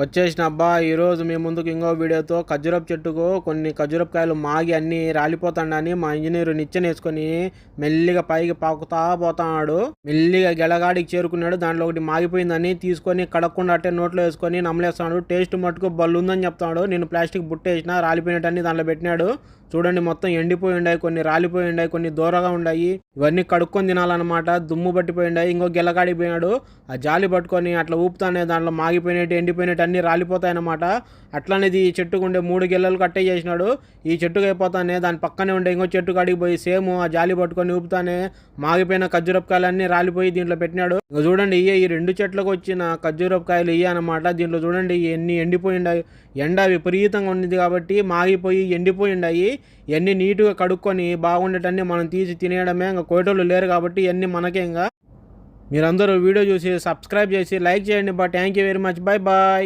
వచ్చేసిన అబ్బా ఈరోజు మీ ముందుకు ఇంకో వీడియోతో ఖర్జూరపు చెట్టుకు కొన్ని ఖర్జూరపు మాగి అన్నీ రాలిపోతాడని మా ఇంజనీరు నిచ్చెన వేసుకొని మెల్లిగా పైకి పాకుతా పోతాడు. మెల్లిగా గెలగాడికి చేరుకున్నాడు. దాంట్లో ఒకటి మాగిపోయిందని తీసుకొని కడక్కుండా అట్టే నోట్లో వేసుకొని నమ్మలేస్తాడు. టేస్ట్ మట్టుకు బల్లు ఉందని చెప్తాడు. నేను ప్లాస్టిక్ బుట్టేసిన రాలిపోయినట్టని దాంట్లో పెట్టినాడు. చూడండి మొత్తం ఎండిపోయి ఉన్నాయి, కొన్ని రాలిపోయి ఉన్నాయి, కొన్ని దూరగా ఉన్నాయి. ఇవన్నీ కడుక్కొని తినాలన్నమాట. దుమ్ము పట్టిపోయి ఉన్నాయి. ఇంకో గెలగాడికి పోయినాడు. ఆ జాలి పట్టుకొని అట్లా ఊపుతానే దాంట్లో మాగిపోయినట్టు ఎండిపోయినట్టు అన్నీ రాలిపోతాయన్నమాట. అట్లనేది ఈ చెట్టుకు ఉండే 3 గెలలు కట్టే చేసినాడు. ఈ చెట్టుకు అయిపోతానే దాని పక్కనే ఉండే ఇంకో చెట్టు కాడికి పోయి సేమ్ ఆ జాలి పట్టుకొని ఊపుతానే మాగిపోయిన ఖర్జూరపుకాయలన్నీ రాలిపోయి దీంట్లో పెట్టినాడు. ఇంకా చూడండి ఈ 2 చెట్లకు వచ్చిన ఖర్జూరపుకాయలు అనమాట. దీంట్లో చూడండి ఎన్ని ఎండిపోయి ఉన్నాయి. ఎండ విపరీతంగా ఉంది కాబట్టి మాగిపోయి ఎండిపోయి ఉన్నాయి. ఇవన్నీ నీట్గా కడుక్కొని బాగుండేటన్నీ మనం తీసి తినేయడమే. ఇంకా కోటోళ్ళు లేరు కాబట్టి ఇవన్నీ మనకే. ఇంకా మీరందరూ వీడియో చూసి సబ్స్క్రైబ్ చేసి లైక్ చేయండి. Thank you very much. Bye bye.